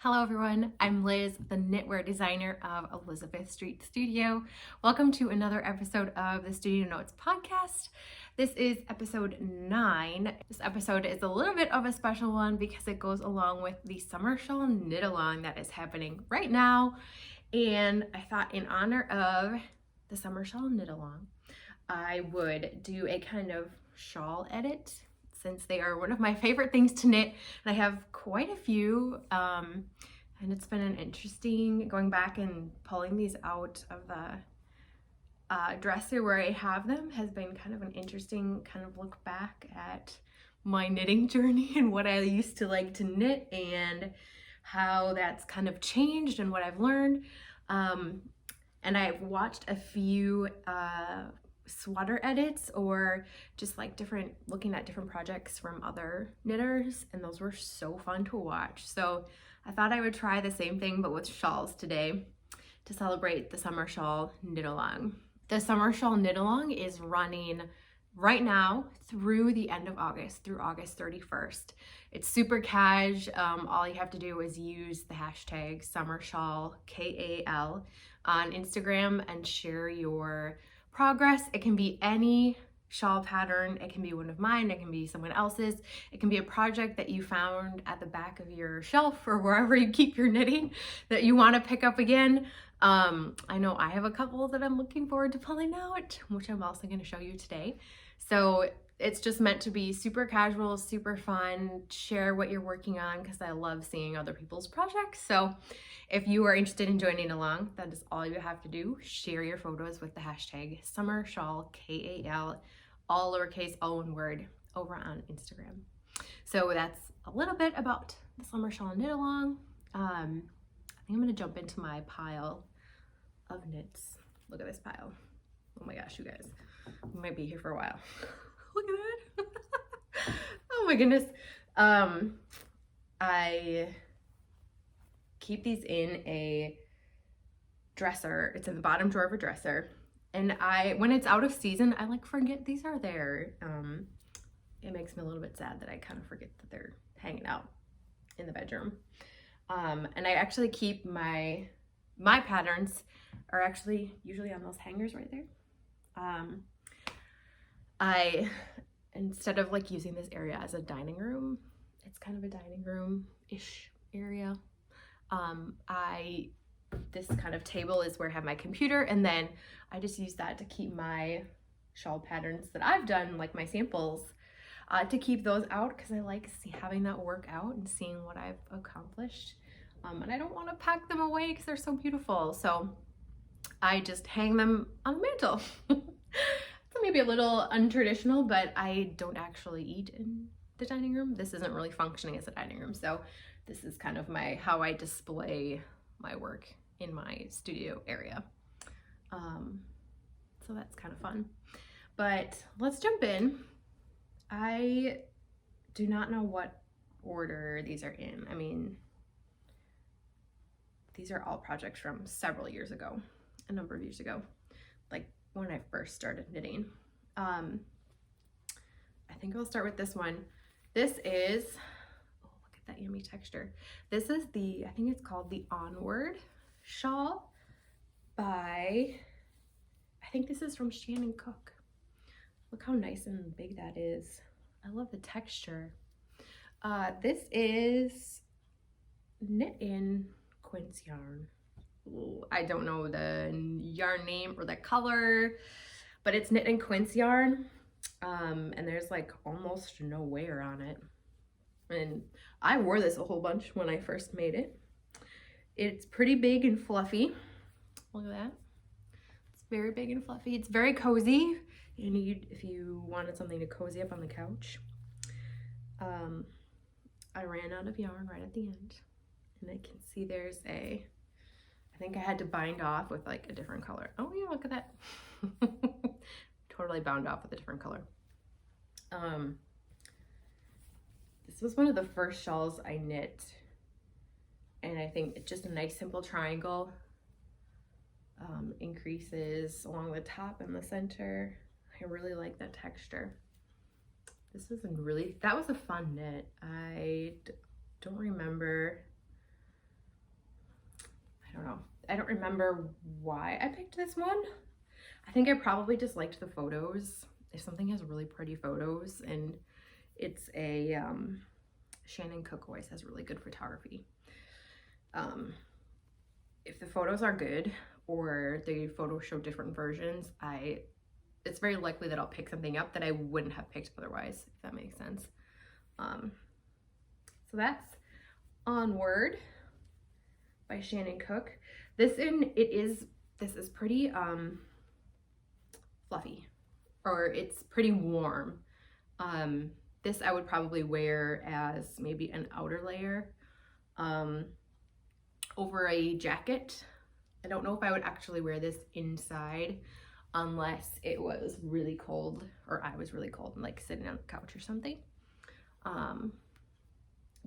Hello everyone, I'm Liz, the knitwear designer of Elizabeth Street Studio. Welcome to another episode of the Studio Notes podcast. This is episode 9. This episode is a little bit of a special one because it goes along with the summer shawl knit along that is happening right now. And I thought in honor of the summer shawl knit along, I would do a kind of shawl edit since they are one of my favorite things to knit, and I have quite a few, and it's been an interesting going back and pulling these out of the dresser where I have them has been kind of an interesting kind of look back at my knitting journey and what I used to like to knit and how that's kind of changed and what I've learned. And I've watched a few sweater edits or just like looking at different projects from other knitters, and those were so fun to watch. So I thought I would try the same thing but with shawls today to celebrate the summer shawl knit along. The summer shawl knit along is running right now through the end of August, through August 31st. It's super cash. All you have to do is use the hashtag summer shawl KAL on Instagram and share your progress. It can be any shawl pattern. It can be one of mine. It can be someone else's. It can be a project that you found at the back of your shelf or wherever you keep your knitting that you want to pick up again. I know I have a couple that I'm looking forward to pulling out, which I'm also going to show you today. So it's just meant to be super casual, super fun, share what you're working on because I love seeing other people's projects. So if you are interested in joining along, that is all you have to do. Share your photos with the hashtag Summer Shawl KAL, all lowercase, all one word, over on Instagram. So that's a little bit about the Summer Shawl knit along. I think I'm gonna jump into my pile of knits. Look at this pile. Oh my gosh, you guys, we might be here for a while. Look at that. Oh my goodness. I keep these in a dresser. It's in the bottom drawer of a dresser. And when it's out of season, I like forget these are there. It makes me a little bit sad that I kind of forget that they're hanging out in the bedroom. And I actually keep my patterns are actually usually on those hangers right there. Instead of like using this area as a dining room, it's kind of a dining room-ish area. This kind of table is where I have my computer, and then I just use that to keep my shawl patterns that I've done, like my samples, to keep those out because I like having that work out and seeing what I've accomplished. And I don't want to pack them away because they're so beautiful. So I just hang them on the mantle. So maybe a little untraditional, but I don't actually eat in the dining room. This isn't really functioning as a dining room. So this is kind of how I display my work in my studio area. So that's kind of fun. But let's jump in. I do not know what order these are in. I mean, these are all projects from several years ago, a number of years ago, like when I first started knitting. I think I'll start with this one. This is, oh, look at that yummy texture. This is I think it's called the Onward shawl by, I think this is from Shannon Cook. Look how nice and big that is. I love the texture. This is knit in quince yarn. Ooh, I don't know the yarn name or the color, but it's knit in quince yarn. And there's like almost no wear on it. And I wore this a whole bunch when I first made it. It's pretty big and fluffy. Look at that. It's very big and fluffy. It's very cozy. If you wanted something to cozy up on the couch. I ran out of yarn right at the end. And I can see there's I think I had to bind off with like a different color. Oh yeah, look at that. Totally bound off with a different color. This was one of the first shawls I knit, and I think it's just a nice simple triangle. Increases along the top and the center. I really like that texture. This was that was a fun knit. I don't remember I don't remember why I picked this one. I think I probably just liked the photos. If something has really pretty photos and it's a Shannon Cook always has really good photography. If the photos are good or the photos show different versions, it's very likely that I'll pick something up that I wouldn't have picked otherwise, if that makes sense. So that's Onward by Shannon Cook. This is pretty fluffy, or it's pretty warm. This I would probably wear as maybe an outer layer over a jacket. I don't know if I would actually wear this inside unless it was really cold or I was really cold and like sitting on the couch or something.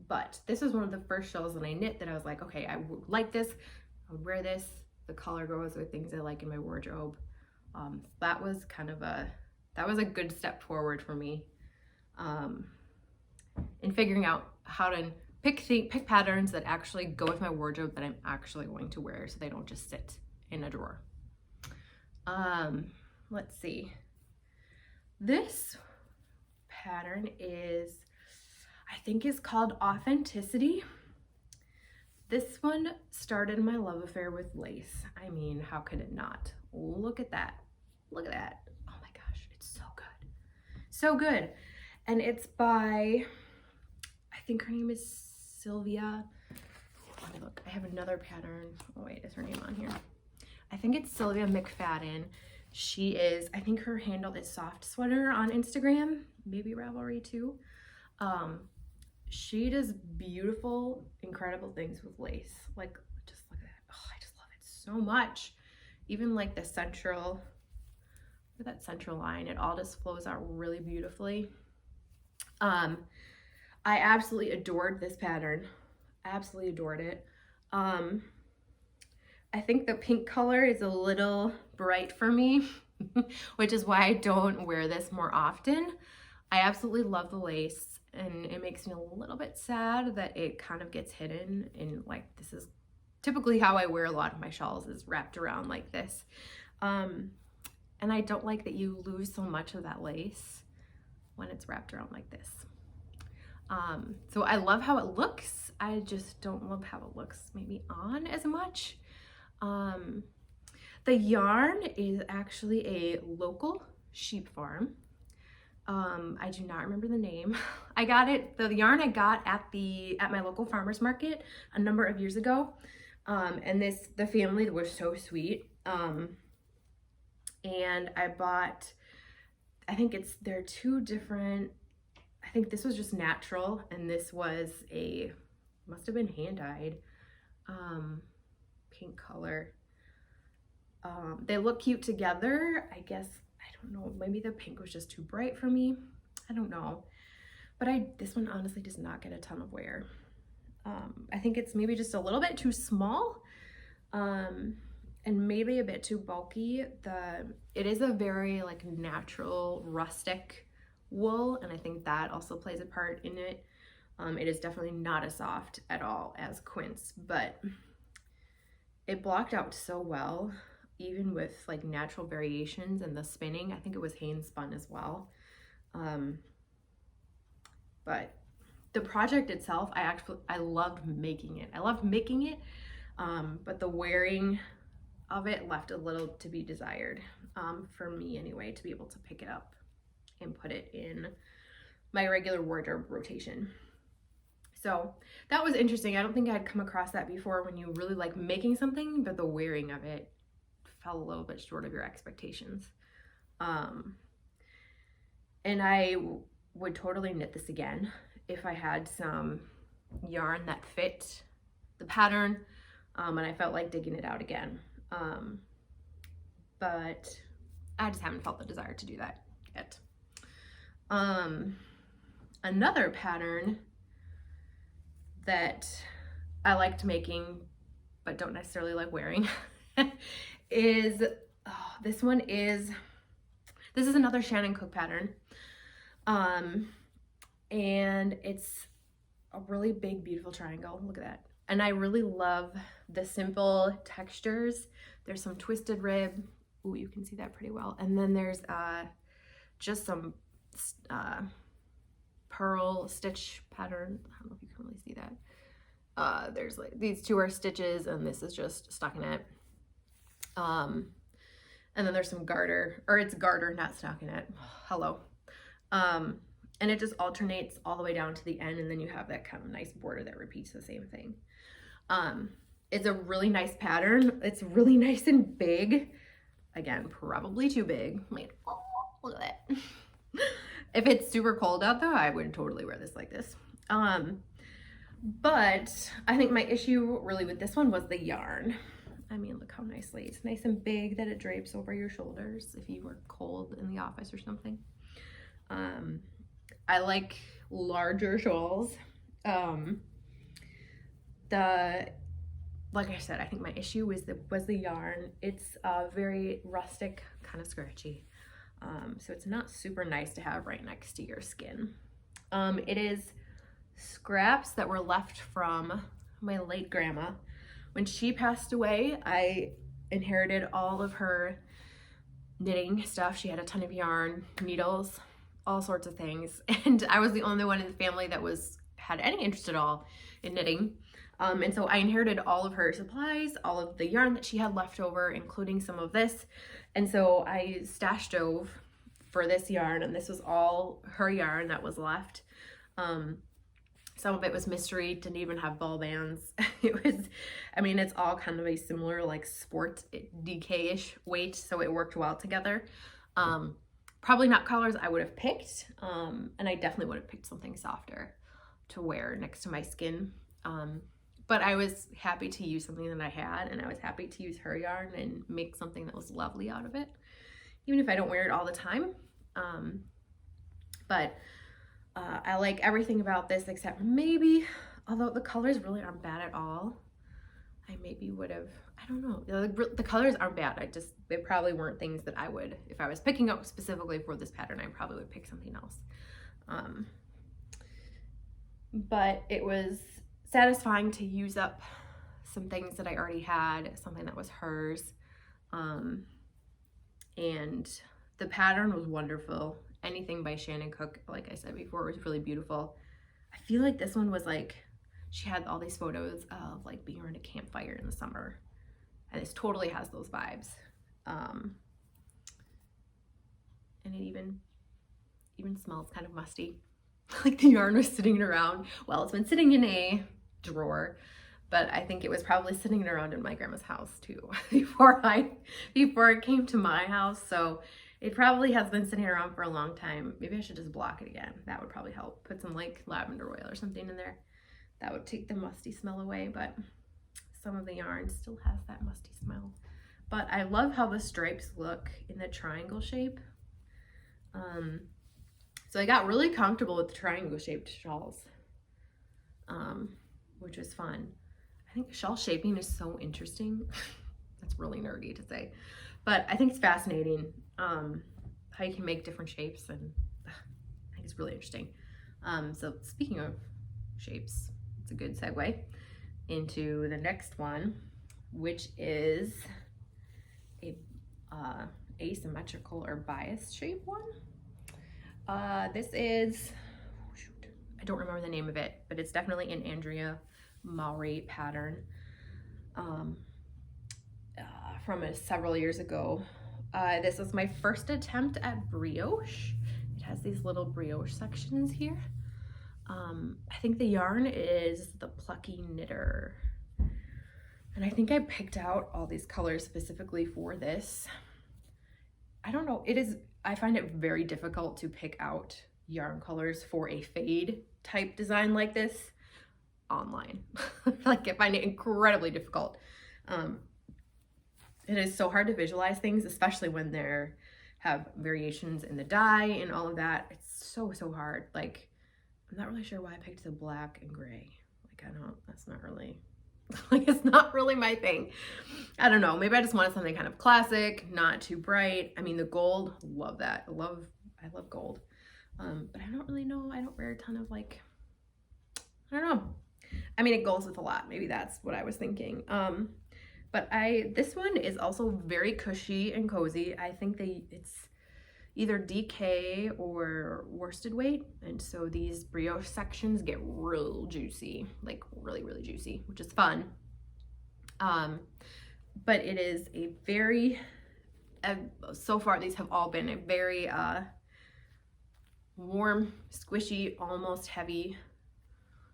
But this is one of the first shawls that I knit that I was like, okay, I would like this, I would wear this. The color goes with things I like in my wardrobe. That was a good step forward for me in figuring out how to pick patterns that actually go with my wardrobe that I'm actually going to wear, so they don't just sit in a drawer. Let's see. This pattern I think is called Authenticity. This one started my love affair with lace. I mean, how could it not? Look at that. Look at that. Oh my gosh, it's so good. So good. And it's by, I think her name is Sylvia. Let me look. I have another pattern. Oh wait, is her name on here? I think it's Sylvia McFadden. She is, I think her handle is Soft Sweater on Instagram, maybe Ravelry too. She does beautiful, incredible things with lace. Like, just look at that. Oh, I just love it so much. Even like the central, that central line, it all just flows out really beautifully. I absolutely adored this pattern. Absolutely adored it. I think the pink color is a little bright for me, which is why I don't wear this more often. I absolutely love the lace, and it makes me a little bit sad that it kind of gets hidden, and like, this is typically how I wear a lot of my shawls, is wrapped around like this. And I don't like that you lose so much of that lace when it's wrapped around like this. So I love how it looks. I just don't love how it looks maybe on as much. The yarn is actually a local sheep farm. I do not remember the name. I got it, the yarn I got at my local farmer's market a number of years ago. And the family was so sweet. And I bought, I think they're two different, I think this was just natural, and this was must have been hand dyed, pink color. They look cute together. I guess, I don't know, maybe the pink was just too bright for me. I don't know. But this one honestly does not get a ton of wear. I think it's maybe just a little bit too small, and maybe a bit too bulky. It is a very like natural rustic wool, and I think that also plays a part in it. It is definitely not as soft at all as quince, but it blocked out so well, even with like natural variations and the spinning. I think it was hand spun as well. But the project itself, I loved making it. But the wearing of it left a little to be desired, for me anyway, to be able to pick it up and put it in my regular wardrobe rotation. So that was interesting. I don't think I'd come across that before, when you really like making something, but the wearing of it fell a little bit short of your expectations. And I would totally knit this again if I had some yarn that fit the pattern, and I felt like digging it out again. But I just haven't felt the desire to do that yet. Another pattern that I liked making but don't necessarily like wearing is, this is another Shannon Cook pattern. And it's a really big, beautiful triangle. Look at that. And I really love the simple textures. There's some twisted rib. Ooh, you can see that pretty well. And then there's just some pearl stitch pattern. I don't know if you can really see that. There's like, these two are stitches and this is just stockinette. And then there's some garter, or it's garter, not stockinette. Hello. And it just alternates all the way down to the end, and then you have that kind of nice border that repeats the same thing. It's a really nice pattern. It's really nice and big. Again, probably too big. Like, oh, look at that. If it's super cold out though, I would totally wear this like this. But I think my issue really with this one was the yarn. I mean, look how nicely, it's nice and big that it drapes over your shoulders if you were cold in the office or something. I like larger shawls. Like I said, I think my issue was the yarn. It's very rustic, kind of scratchy. So it's not super nice to have right next to your skin. It is scraps that were left from my late grandma. When she passed away, I inherited all of her knitting stuff. She had a ton of yarn, needles, all sorts of things. And I was the only one in the family that had any interest at all in knitting. And so I inherited all of her supplies, all of the yarn that she had left over, including some of this. And so I stashed stove for this yarn, and this was all her yarn that was left. Some of it was mystery, didn't even have ball bands. It was, I mean, it's all kind of a similar like sport DK-ish weight, so it worked well together. Probably not colors I would have picked, and I definitely would have picked something softer to wear next to my skin. But I was happy to use something that I had, and I was happy to use her yarn and make something that was lovely out of it, even if I don't wear it all the time. I like everything about this except maybe, although the colors really aren't bad at all, I maybe would have, I don't know, the colors aren't bad. They probably weren't things that I would, if I was picking up specifically for this pattern, I probably would pick something else. But it was satisfying to use up some things that I already had, something that was hers. And the pattern was wonderful. Anything by Shannon Cook, like I said before, was really beautiful. I feel like this one was like, she had all these photos of like being around a campfire in the summer, and this totally has those vibes. And it even smells kind of musty. Like the yarn was sitting around. Well, it's been sitting in a drawer, but I think it was probably sitting around in my grandma's house too before it came to my house. So it probably has been sitting around for a long time. Maybe I should just block it again. That would probably help. Put some like lavender oil or something in there. That would take the musty smell away, but some of the yarn still has that musty smell. But I love how the stripes look in the triangle shape. So I got really comfortable with the triangle shaped shawls, which was fun. I think shawl shaping is so interesting. That's really nerdy to say, but I think it's fascinating how you can make different shapes, and I think it's really interesting. So speaking of shapes, it's a good segue into the next one, which is a asymmetrical or bias shape one. This is, I don't remember the name of it, but it's definitely an Andrea Mowry pattern from several years ago. This was my first attempt at brioche. It has these little brioche sections here. I think the yarn is the Plucky Knitter. And I think I picked out all these colors specifically for this. I don't know, I find it very difficult to pick out yarn colors for a fade type design like this online. Like I find it incredibly difficult. It is so hard to visualize things, especially when there have variations in the dye and all of that. It's so hard. Like, I'm not really sure why I picked the black and gray. Like, that's not really, like, it's not really my thing. I don't know. Maybe I just wanted something kind of classic, not too bright. I mean, the gold, love that. I love gold. But I don't really know. I don't wear a ton of like, I don't know. I mean, it goes with a lot. Maybe that's what I was thinking. But this one is also very cushy and cozy. I think it's either DK or worsted weight. And so these brioche sections get real juicy, like really, really juicy, which is fun. But it is a very, so far these have all been a very warm, squishy, almost heavy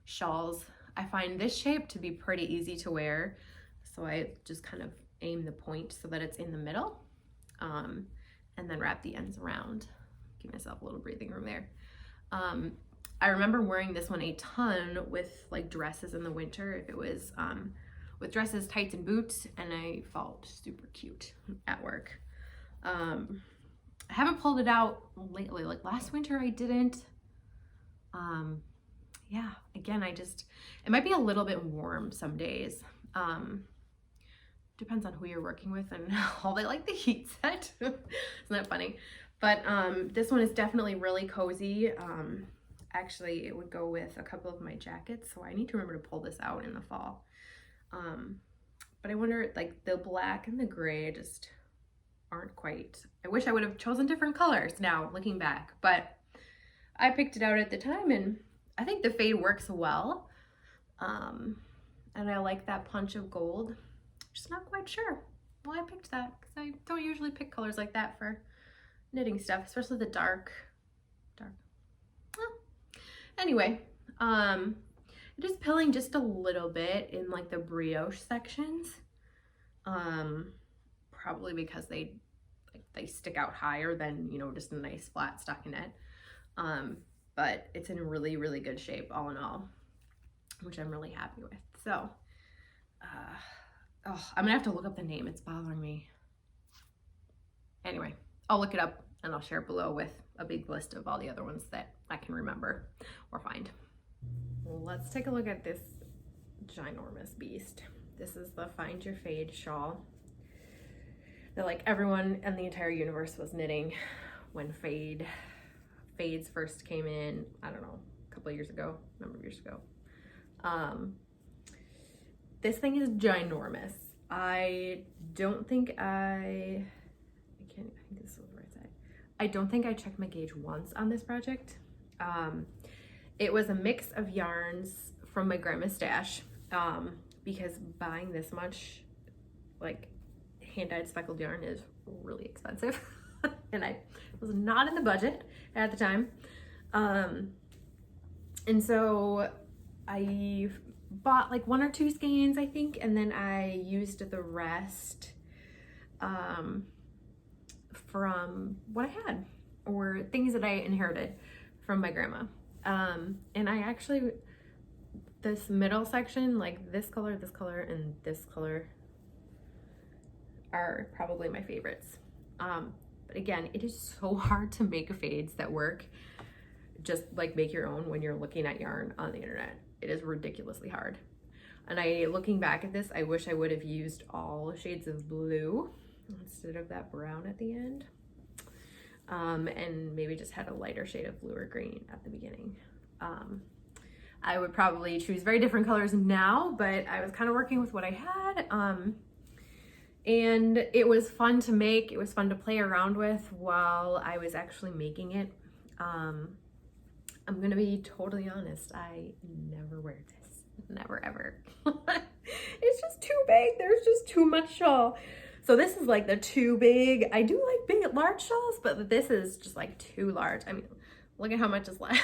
shawls. I find this shape to be pretty easy to wear. So I just kind of aim the point so that it's in the middle, and then wrap the ends around. Give myself a little breathing room there. I remember wearing this one a ton with like dresses in the winter, if it was with dresses, tights, and boots, and I felt super cute at work. I haven't pulled it out lately. Like last winter I didn't. Yeah, again, it might be a little bit warm some days. Depends on who you're working with and how they like the heat set. Isn't that funny? But this one is definitely really cozy. Actually, it would go with a couple of my jackets, so I need to remember to pull this out in the fall. But I wonder, like the black and the gray just aren't quite. I wish I would have chosen different colors now, looking back, but I picked it out at the time, and I think the fade works well. And I like that punch of gold. Just not quite sure why I picked that, because I don't usually pick colors like that for knitting stuff, especially the dark. Well, anyway, it is pilling just a little bit in like the brioche sections, probably because they stick out higher than, you know, just a nice flat stockinette. But it's in really, really good shape all in all, which I'm really happy with. So, oh, I'm gonna have to look up the name. It's bothering me. Anyway, I'll look it up and I'll share it below with a big list of all the other ones that I can remember or find. Let's take a look at this ginormous beast. This is the Find Your Fade shawl that like everyone in the entire universe was knitting when fades first came in. I don't know, a couple of years ago, a number of years ago. This thing is ginormous. I think this is the right side. I don't think I checked my gauge once on this project. It was a mix of yarns from my grandma's stash, because buying this much like hand-dyed speckled yarn is really expensive. And I was not in the budget at the time. And so I bought like 1 or 2 skeins, I think, and then I used the rest from what I had or things that I inherited from my grandma. And I actually, this middle section, like this color, and this color are probably my favorites. But again, it is so hard to make fades that work. Just like make your own when you're looking at yarn on the internet. It is ridiculously hard. And looking back at this, I wish I would have used all shades of blue instead of that brown at the end. And maybe just had a lighter shade of blue or green at the beginning. I would probably choose very different colors now, but I was kind of working with what I had. And it was fun to make. It was fun to play around with while I was actually making it. I'm gonna be totally honest, I never wear this. Never, ever. It's just too big. There's just too much shawl. So this is like the too big. I do like big, large shawls, but this is just like too large. I mean, look at how much is left.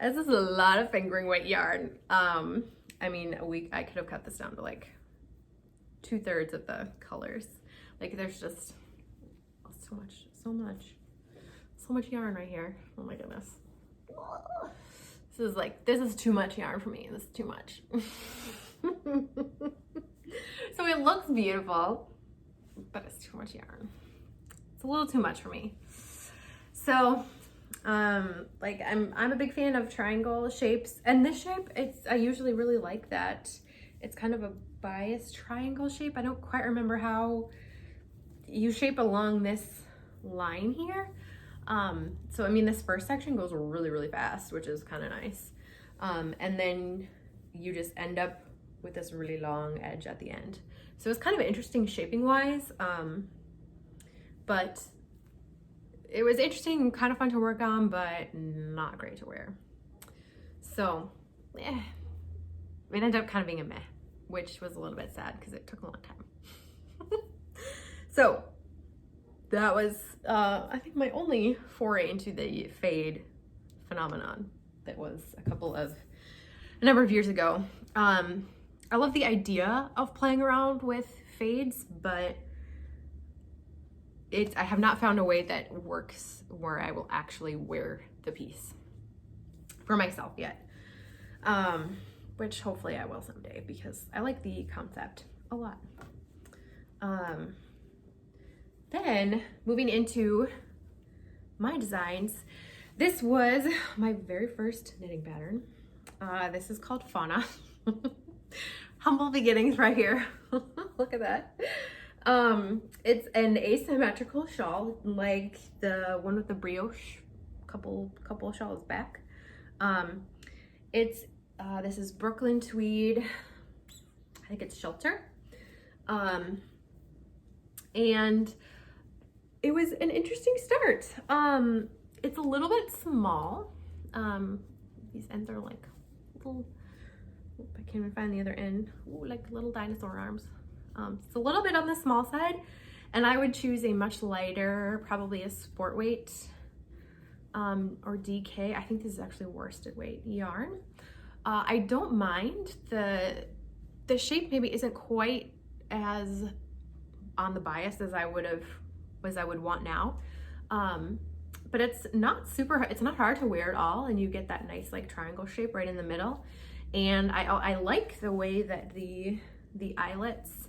This is a lot of fingering weight yarn. I mean, I could have cut this down to like 2/3 of the colors. Like there's just so much yarn right here. Oh my goodness. This is too much yarn for me. This is too much. So it looks beautiful, but it's too much yarn. It's a little too much for me. So, like I'm a big fan of triangle shapes, and this shape, I usually really like that. It's kind of a biased triangle shape. I don't quite remember how you shape along this line here. So I mean, this first section goes really, really fast, which is kind of nice. And then you just end up with this really long edge at the end. So it's kind of interesting shaping wise, but it was interesting and kind of fun to work on, but not great to wear. So it ended up kind of being a meh, which was a little bit sad because it took a long time. So that was, I think, my only foray into the fade phenomenon. That was a number of years ago. I love the idea of playing around with fades, but I have not found a way that works where I will actually wear the piece for myself yet. Which hopefully I will someday because I like the concept a lot. Then moving into my designs, this was my very first knitting pattern. This is called Fauna. Humble beginnings right here. Look at that. It's an asymmetrical shawl, like the one with the brioche couple shawls back. This is Brooklyn tweed. I think it's Shelter. And it was an interesting start. It's a little bit small. These ends are like little, I can't even find the other end. Ooh, like little dinosaur arms. It's a little bit on the small side, and I would choose a much lighter, probably a sport weight or DK. I think this is actually worsted weight yarn. I don't mind the shape. Maybe isn't quite as on the bias as I would want now. But it's not hard to wear at all, and you get that nice like triangle shape right in the middle. And I like the way that the eyelets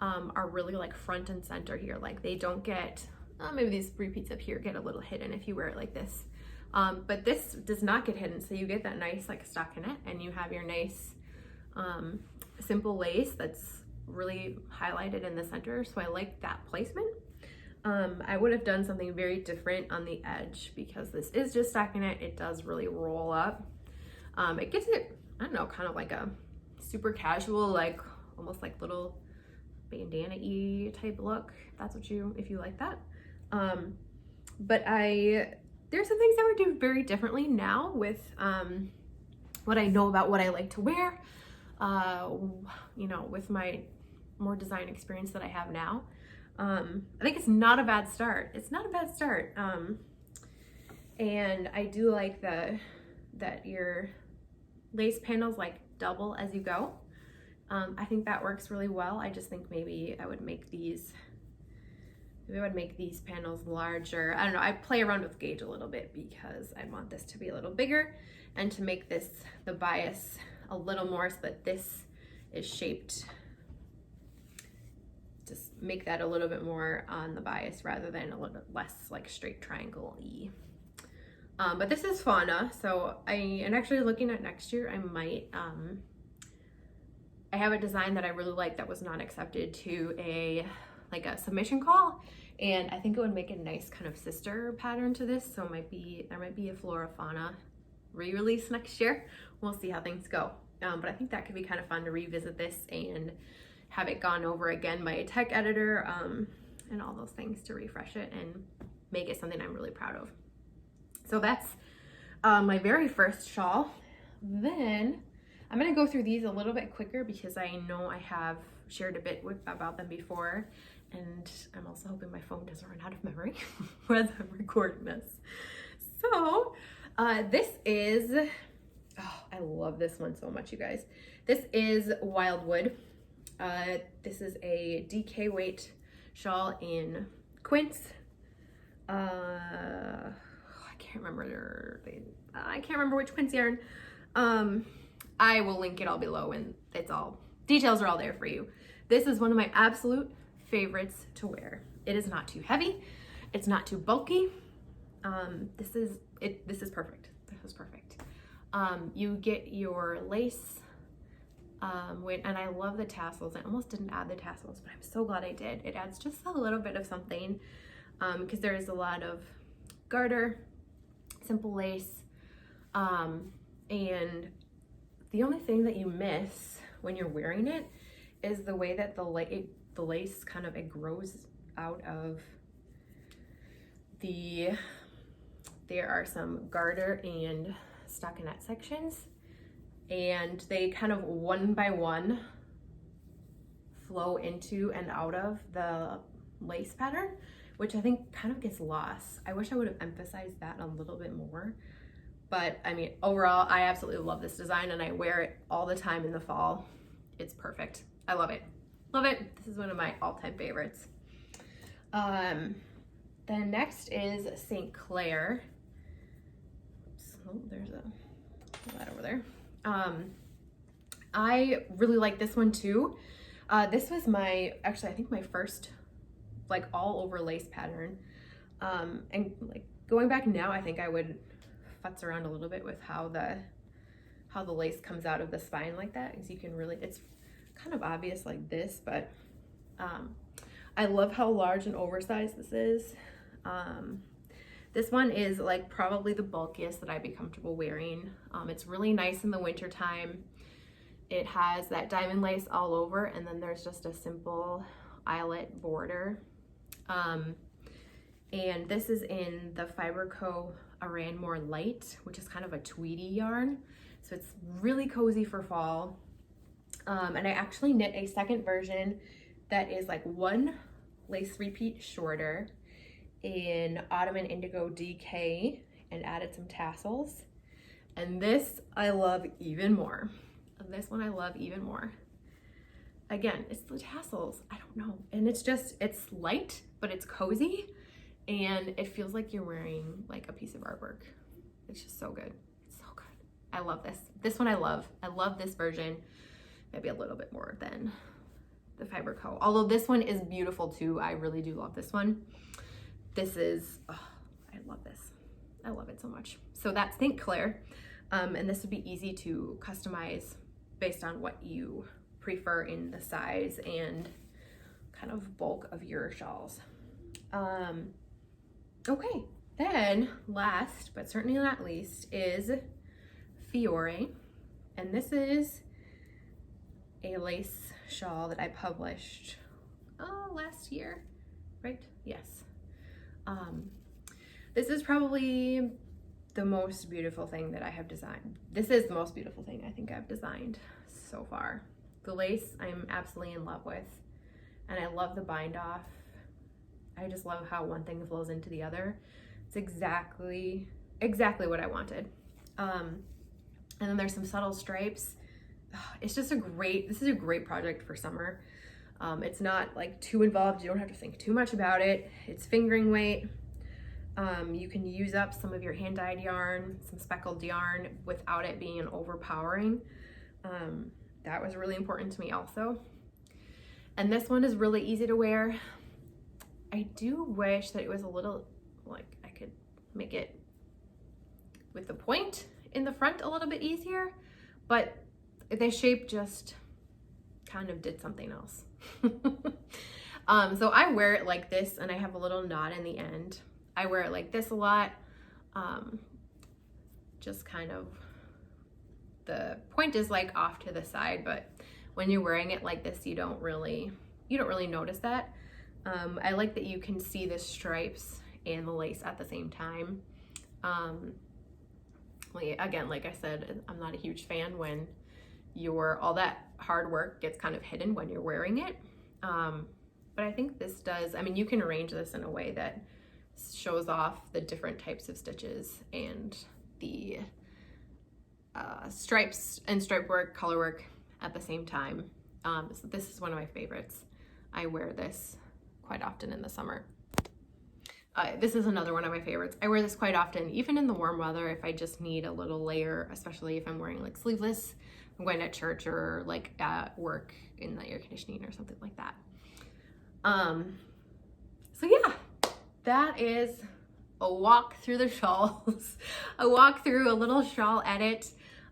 are really like front and center here. Like they don't get, maybe these repeats up here get a little hidden if you wear it like this. But this does not get hidden, so you get that nice like stockinette, and you have your nice simple lace that's really highlighted in the center. So I like that placement. I would have done something very different on the edge because this is just stockinette. It does really roll up. It gives it, I don't know, kind of like a super casual, like almost like little bandana-y type look. That's what if you like that. But there's some things I would do very differently now with what I know about what I like to wear, you know, with my more design experience that I have now. I think it's not a bad start. It's not a bad start. And I do like that your lace panels like double as you go. I think that works really well. I just think maybe I would make these panels larger. I don't know, I play around with gauge a little bit because I want this to be a little bigger and to make the bias a little more so that this is shaped, just make that a little bit more on the bias rather than a little bit less like straight triangle-y. But this is Fauna, so and actually looking at next year, I might, I have a design that I really like that was not accepted to a submission call, and I think it would make a nice kind of sister pattern to this. So there might be a Flora Fauna re-release next year. We'll see how things go. But I think that could be kind of fun to revisit this and have it gone over again by a tech editor, and all those things to refresh it and make it something I'm really proud of. So that's my very first shawl. Then I'm gonna go through these a little bit quicker because I know I have shared a bit about them before, and I'm also hoping my phone doesn't run out of memory as I'm recording this. So this is, oh, I love this one so much, you guys. This is Wildwood. This is a DK weight shawl in quince. I can't remember which quince yarn. I will link it all below, and details are all there for you. This is one of my absolute favorites to wear. It is not too heavy. It's not too bulky. This is perfect. This is perfect. You get your lace, and I love the tassels. I almost didn't add the tassels, but I'm so glad I did. It adds just a little bit of something, because there is a lot of garter, simple lace, and The only thing that you miss when you're wearing it is the way that the lace kind of, it grows out of there are some garter and stockinette sections, and they kind of one by one flow into and out of the lace pattern, which I think kind of gets lost. I wish I would have emphasized that a little bit more. But I mean, overall, I absolutely love this design, and I wear it all the time in the fall. It's perfect. I love it. Love it. This is one of my all-time favorites. Then next is St. Clair. Oops. Oh, there's that over there. I really like this one too. This was actually I think my first like all over lace pattern. And like going back now, I think I would futz around a little bit with how the lace comes out of the spine like that, because you can really, it's kind of obvious like this, but I love how large and oversized this is. This one is like probably the bulkiest that I'd be comfortable wearing. It's really nice in the winter time. It has that diamond lace all over, and then there's just a simple eyelet border. And this is in the Fiber Co. Aran More Light, which is kind of a tweedy yarn. So it's really cozy for fall. And I actually knit a second version that is like one lace repeat shorter in Autumn and Indigo DK, and added some tassels. And this I love even more. This one I love even more. Again, it's the tassels. I don't know. And it's light, but it's cozy. And it feels like you're wearing like a piece of artwork. It's just so good. It's so good. I love this. This one I love. I love this version. Maybe a little bit more than the Fiber Co. Although this one is beautiful too. I really do love this one. This is, oh, I love this. I love it so much. So that's St. Clair. And this would be easy to customize based on what you prefer in the size and kind of bulk of your shawls. Okay, then last but certainly not least is Fiore, and this is a lace shawl that I published last year, right? Yes. This is probably the most beautiful thing that I have designed. This is the most beautiful thing I think I've designed so far. The lace I'm absolutely in love with, and I love the bind off. I just love how one thing flows into the other. It's exactly what I wanted. And then there's some subtle stripes. It's just this is a great project for summer. It's not like too involved. You don't have to think too much about it. It's fingering weight. You can use up some of your hand-dyed yarn, some speckled yarn, without it being overpowering. That was really important to me also. And this one is really easy to wear. I do wish that it was a little, like I could make it with the point in the front a little bit easier, but the shape just kind of did something else. So I wear it like this, and I have a little knot in the end. I wear it like this a lot. Just kind of, the point is like off to the side, but when you're wearing it like this, you don't really notice that. I like that you can see the stripes and the lace at the same time. Again, like I said, I'm not a huge fan when all that hard work gets kind of hidden when you're wearing it. But I think this does, I mean, you can arrange this in a way that shows off the different types of stitches and the stripes and stripe work, color work at the same time. So this is one of my favorites. I wear this quite often in the summer. This is another one of my favorites. I wear this quite often, even in the warm weather, if I just need a little layer, especially if I'm wearing like sleeveless, I'm going to church or like at work in the air conditioning or something like that. So yeah, that is a walk through the shawls, a walk through a little shawl edit.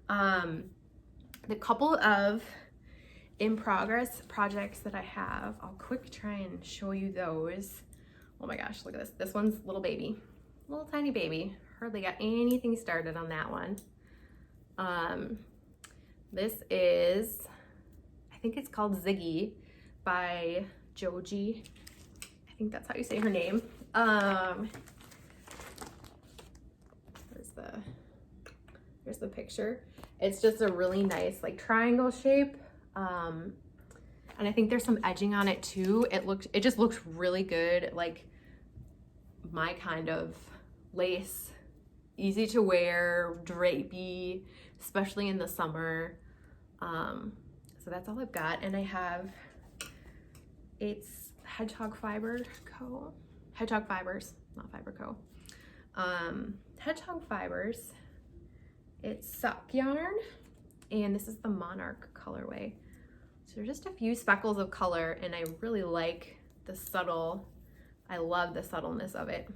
The couple of in progress projects that I have, I'll quick try and show you those. Oh my gosh, look at this. This one's little baby, little tiny baby. Hardly got anything started on that one. This is, I think it's called Ziggy by Joji. I think that's how you say her name. Here's the picture. It's just a really nice like triangle shape. And I think there's some edging on it too. It just looks really good, like my kind of lace, easy to wear, drapey, especially in the summer. So that's all I've got. And I have, it's Hedgehog Fibers, not Fiber Co. Hedgehog Fibers. It's sock yarn, and this is the Monarch colorway. So there's just a few speckles of color, and I really like the I love the subtleness of it.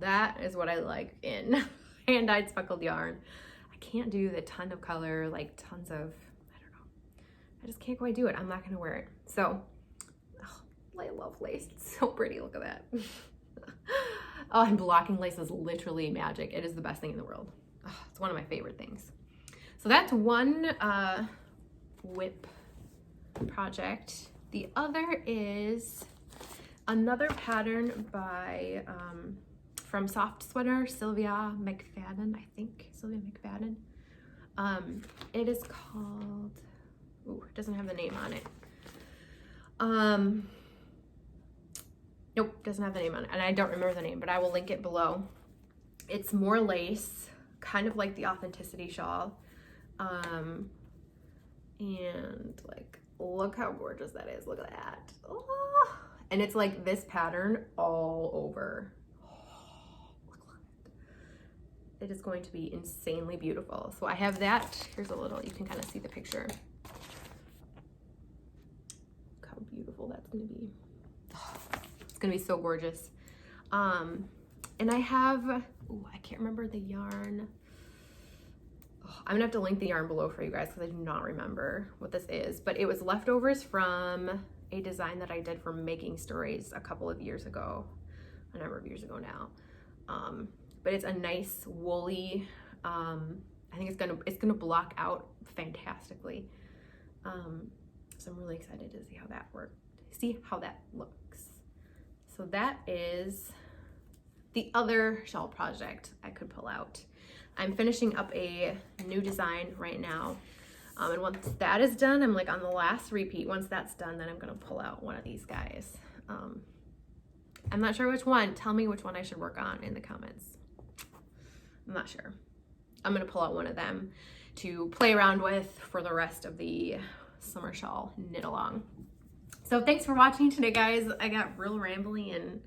That is what I like in hand-dyed speckled yarn. I can't do the ton of color, like tons of, I don't know. I just can't quite do it. I'm not gonna wear it. So, I love lace. It's so pretty, look at that. Oh, and blocking lace is literally magic. It is the best thing in the world. Oh, it's one of my favorite things. So that's one whip project. The other is another pattern by from Soft Sweater, Sylvia McFadden, I think. Sylvia McFadden. It is called, ooh, it doesn't have the name on it. Nope, doesn't have the name on it, and I don't remember the name, but I will link it below. It's more lace, kind of like the Authenticity shawl. And like, look how gorgeous that is. Look at that. Oh. And it's like this pattern all over. Oh, look at it. It is going to be insanely beautiful. So I have that. Here's a little, you can kind of see the picture. Look how beautiful that's going to be. Oh, it's going to be so gorgeous. And I have, ooh, I can't remember the yarn. I'm gonna have to link the yarn below for you guys because I do not remember what this is, but it was leftovers from a design that I did for Making Stories a couple of years ago, a number of years ago now. But it's a nice woolly, I think it's gonna block out fantastically. So I'm really excited to see how that looks. So that is the other shawl project I could pull out. I'm finishing up a new design right now. And once that is done, I'm like on the last repeat. Once that's done, then I'm gonna pull out one of these guys. I'm not sure which one. Tell me which one I should work on in the comments. I'm not sure. I'm gonna pull out one of them to play around with for the rest of the summer shawl knit along. So thanks for watching today, guys. I got real rambly and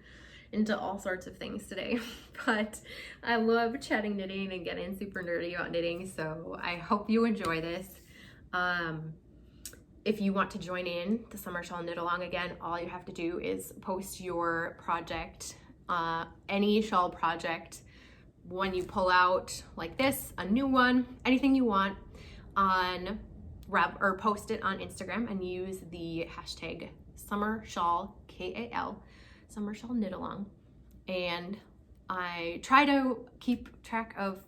into all sorts of things today, but I love chatting knitting and getting super nerdy about knitting, so I hope you enjoy this. If you want to join in the summer shawl knit along again, all you have to do is post your project, any shawl project, one you pull out like this, a new one, anything you want, on or post it on Instagram and use the hashtag Summer Shawl KAL. Summer Shawl Knit Along, and I try to keep track of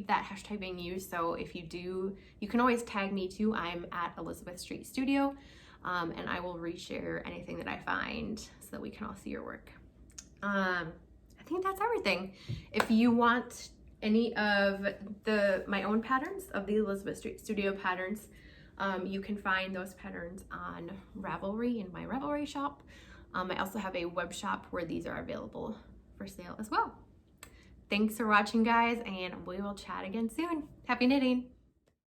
that hashtag being used. So if you do, you can always tag me too. I'm at Elizabeth Street Studio, and I will reshare anything that I find so that we can all see your work. I think that's everything. If you want any of my own patterns of the Elizabeth Street Studio patterns, you can find those patterns on Ravelry in my Ravelry shop. I also have a web shop where these are available for sale as well. Thanks for watching, guys, and we will chat again soon. Happy knitting!